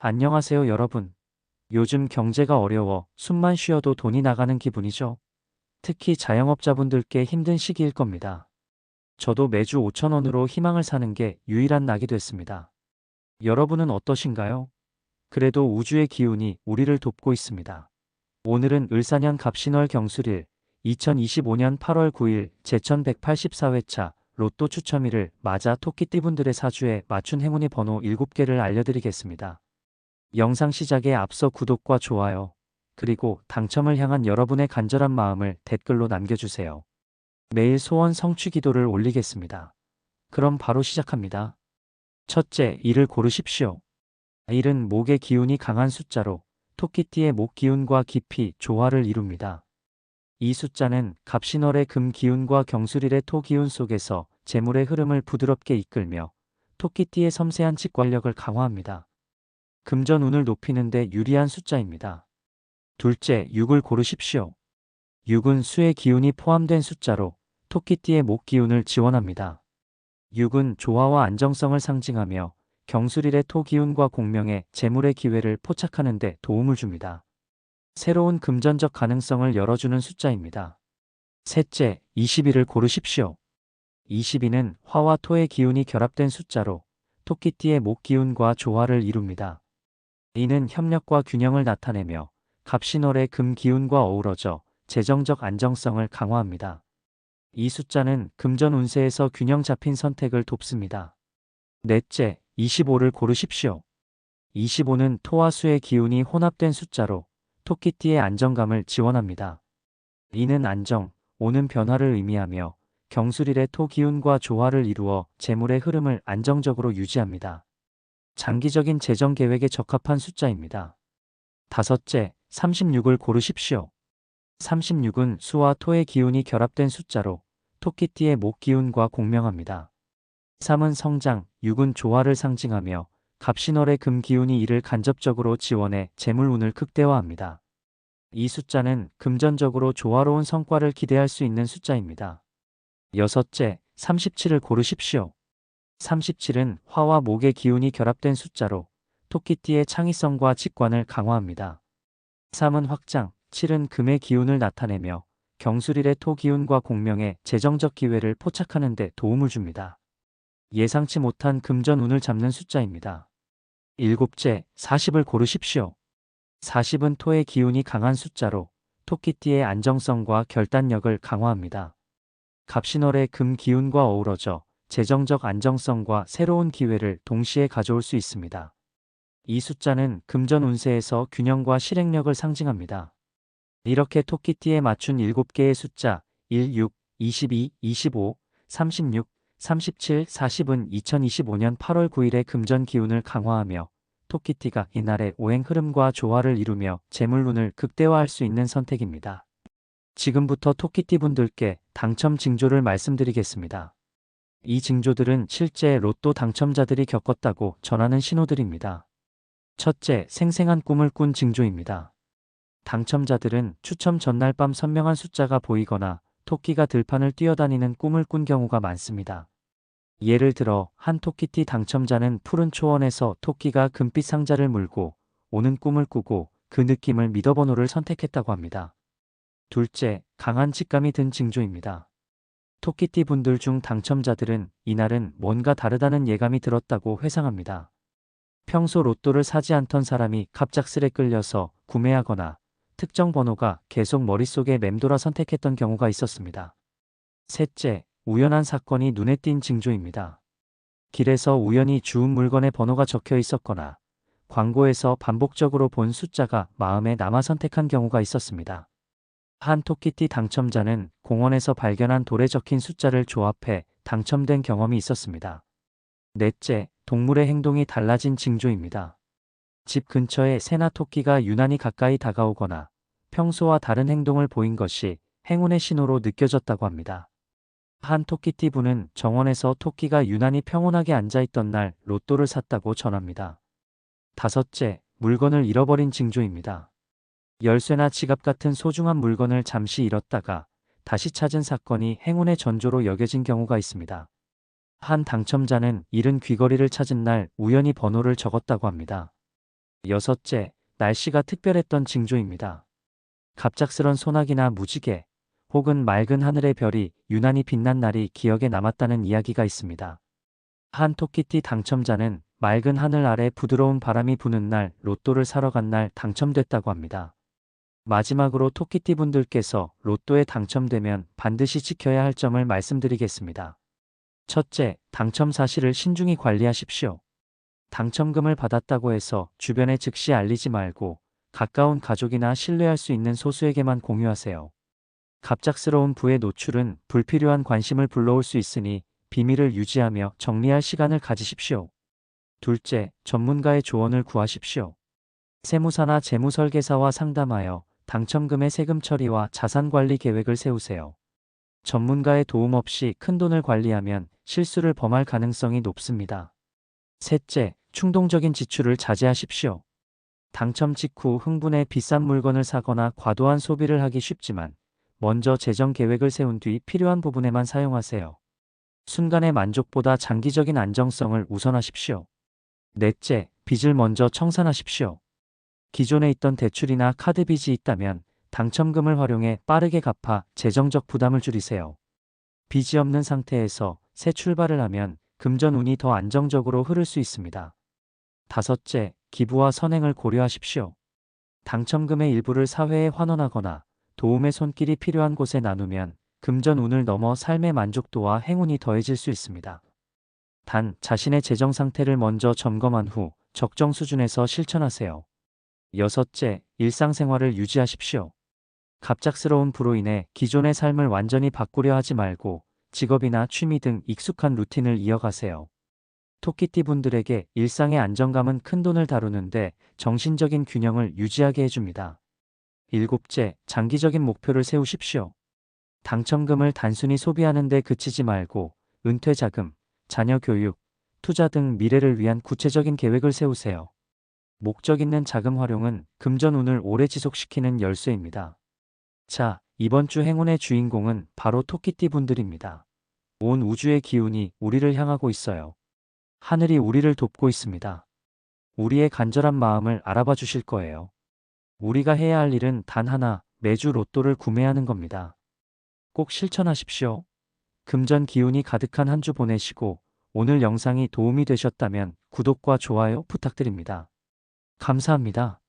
안녕하세요, 여러분. 요즘 경제가 어려워 숨만 쉬어도 돈이 나가는 기분이죠. 특히 자영업자분들께 힘든 시기일 겁니다. 저도 매주 5천 원으로 희망을 사는 게 유일한 낙이 됐습니다. 여러분은 어떠신가요? 그래도 우주의 기운이 우리를 돕고 있습니다. 오늘은 을사년 갑신월 경술일 2025년 8월 9일 제1184회차 로또 추첨일을 맞아 토끼띠분들의 사주에 맞춘 행운의 번호 7개를 알려드리겠습니다. 영상 시작에 앞서 구독과 좋아요, 그리고 당첨을 향한 여러분의 간절한 마음을 댓글로 남겨주세요. 매일 소원 성취 기도를 올리겠습니다. 그럼 바로 시작합니다. 첫째, 일을 고르십시오. 일은 목의 기운이 강한 숫자로 토끼띠의 목 기운과 깊이 조화를 이룹니다. 이 숫자는 갑신월의 금 기운과 경술일의 토 기운 속에서 재물의 흐름을 부드럽게 이끌며 토끼띠의 섬세한 직관력을 강화합니다. 금전운을 높이는 데 유리한 숫자입니다. 둘째, 6을 고르십시오. 6은 수의 기운이 포함된 숫자로 토끼띠의 목 기운을 지원합니다. 6은 조화와 안정성을 상징하며 경술일의 토 기운과 공명의 재물의 기회를 포착하는 데 도움을 줍니다. 새로운 금전적 가능성을 열어주는 숫자입니다. 셋째, 22를 고르십시오. 22는 화와 토의 기운이 결합된 숫자로 토끼띠의 목 기운과 조화를 이룹니다. 이는 협력과 균형을 나타내며 갑신월의 금 기운과 어우러져 재정적 안정성을 강화합니다. 이 숫자는 금전 운세에서 균형 잡힌 선택을 돕습니다. 넷째, 25를 고르십시오. 25는 토와 수의 기운이 혼합된 숫자로 토끼띠의 안정감을 지원합니다. 이는 안정, 오는 변화를 의미하며 경술일의 토 기운과 조화를 이루어 재물의 흐름을 안정적으로 유지합니다. 장기적인 재정 계획에 적합한 숫자입니다. 다섯째, 36을 고르십시오. 36은 수와 토의 기운이 결합된 숫자로 토끼띠의 목 기운과 공명합니다. 3은 성장, 6은 조화를 상징하며 갑신월의 금 기운이 이를 간접적으로 지원해 재물운을 극대화합니다. 이 숫자는 금전적으로 조화로운 성과를 기대할 수 있는 숫자입니다. 여섯째, 37을 고르십시오. 37은 화와 목의 기운이 결합된 숫자로 토끼띠의 창의성과 직관을 강화합니다. 3은 확장, 7은 금의 기운을 나타내며 경술일의 토 기운과 공명의 재정적 기회를 포착하는 데 도움을 줍니다. 예상치 못한 금전 운을 잡는 숫자입니다. 일곱째, 40을 고르십시오. 40은 토의 기운이 강한 숫자로 토끼띠의 안정성과 결단력을 강화합니다. 갑신월의 금 기운과 어우러져 재정적 안정성과 새로운 기회를 동시에 가져올 수 있습니다. 이 숫자는 금전 운세에서 균형과 실행력을 상징합니다. 이렇게 토끼띠에 맞춘 7개의 숫자 1, 6, 22, 25, 36, 37, 40은 2025년 8월 9일의 금전 기운을 강화하며 토끼띠가 이날의 오행 흐름과 조화를 이루며 재물운을 극대화할 수 있는 선택입니다. 지금부터 토끼띠 분들께 당첨 징조를 말씀드리겠습니다. 이 징조들은 실제 로또 당첨자들이 겪었다고 전하는 신호들입니다. 첫째, 생생한 꿈을 꾼 징조입니다. 당첨자들은 추첨 전날 밤 선명한 숫자가 보이거나 토끼가 들판을 뛰어다니는 꿈을 꾼 경우가 많습니다. 예를 들어 한 토끼띠 당첨자는 푸른 초원에서 토끼가 금빛 상자를 물고 오는 꿈을 꾸고 그 느낌을 미더번호를 선택했다고 합니다. 둘째, 강한 직감이 든 징조입니다. 토끼띠 분들 중 당첨자들은 이날은 뭔가 다르다는 예감이 들었다고 회상합니다. 평소 로또를 사지 않던 사람이 갑작스레 끌려서 구매하거나 특정 번호가 계속 머릿속에 맴돌아 선택했던 경우가 있었습니다. 셋째, 우연한 사건이 눈에 띈 징조입니다. 길에서 우연히 주운 물건에 번호가 적혀 있었거나 광고에서 반복적으로 본 숫자가 마음에 남아 선택한 경우가 있었습니다. 한 토끼띠 당첨자는 공원에서 발견한 돌에 적힌 숫자를 조합해 당첨된 경험이 있었습니다. 넷째, 동물의 행동이 달라진 징조입니다. 집 근처에 새나 토끼가 유난히 가까이 다가오거나 평소와 다른 행동을 보인 것이 행운의 신호로 느껴졌다고 합니다. 한 토끼띠 분은 정원에서 토끼가 유난히 평온하게 앉아있던 날 로또를 샀다고 전합니다. 다섯째, 물건을 잃어버린 징조입니다. 열쇠나 지갑 같은 소중한 물건을 잠시 잃었다가 다시 찾은 사건이 행운의 전조로 여겨진 경우가 있습니다. 한 당첨자는 잃은 귀걸이를 찾은 날 우연히 번호를 적었다고 합니다. 6째, 날씨가 특별했던 징조입니다. 갑작스런 소나기나 무지개, 혹은 맑은 하늘의 별이 유난히 빛난 날이 기억에 남았다는 이야기가 있습니다. 한 토끼띠 당첨자는 맑은 하늘 아래 부드러운 바람이 부는 날 로또를 사러 간 날 당첨됐다고 합니다. 마지막으로 토끼띠 분들께서 로또에 당첨되면 반드시 지켜야 할 점을 말씀드리겠습니다. 첫째, 당첨 사실을 신중히 관리하십시오. 당첨금을 받았다고 해서 주변에 즉시 알리지 말고 가까운 가족이나 신뢰할 수 있는 소수에게만 공유하세요. 갑작스러운 부의 노출은 불필요한 관심을 불러올 수 있으니 비밀을 유지하며 정리할 시간을 가지십시오. 둘째, 전문가의 조언을 구하십시오. 세무사나 재무설계사와 상담하여 당첨금의 세금 처리와 자산 관리 계획을 세우세요. 전문가의 도움 없이 큰돈을 관리하면 실수를 범할 가능성이 높습니다. 셋째, 충동적인 지출을 자제하십시오. 당첨 직후 흥분해 비싼 물건을 사거나 과도한 소비를 하기 쉽지만 먼저 재정 계획을 세운 뒤 필요한 부분에만 사용하세요. 순간의 만족보다 장기적인 안정성을 우선하십시오. 넷째, 빚을 먼저 청산하십시오. 기존에 있던 대출이나 카드 빚이 있다면 당첨금을 활용해 빠르게 갚아 재정적 부담을 줄이세요. 빚이 없는 상태에서 새 출발을 하면 금전 운이 더 안정적으로 흐를 수 있습니다. 다섯째, 기부와 선행을 고려하십시오. 당첨금의 일부를 사회에 환원하거나 도움의 손길이 필요한 곳에 나누면 금전 운을 넘어 삶의 만족도와 행운이 더해질 수 있습니다. 단, 자신의 재정 상태를 먼저 점검한 후 적정 수준에서 실천하세요. 여섯째, 일상생활을 유지하십시오. 갑작스러운 부로 인해 기존의 삶을 완전히 바꾸려 하지 말고 직업이나 취미 등 익숙한 루틴을 이어가세요. 토끼띠 분들에게 일상의 안정감은 큰돈을 다루는데 정신적인 균형을 유지하게 해줍니다. 일곱째, 장기적인 목표를 세우십시오. 당첨금을 단순히 소비하는 데 그치지 말고 은퇴 자금, 자녀 교육, 투자 등 미래를 위한 구체적인 계획을 세우세요. 목적 있는 자금 활용은 금전 운을 오래 지속시키는 열쇠입니다. 자, 이번 주 행운의 주인공은 바로 토끼띠 분들입니다. 온 우주의 기운이 우리를 향하고 있어요. 하늘이 우리를 돕고 있습니다. 우리의 간절한 마음을 알아봐 주실 거예요. 우리가 해야 할 일은 단 하나, 매주 로또를 구매하는 겁니다. 꼭 실천하십시오. 금전 기운이 가득한 한 주 보내시고 오늘 영상이 도움이 되셨다면 구독과 좋아요 부탁드립니다. 감사합니다.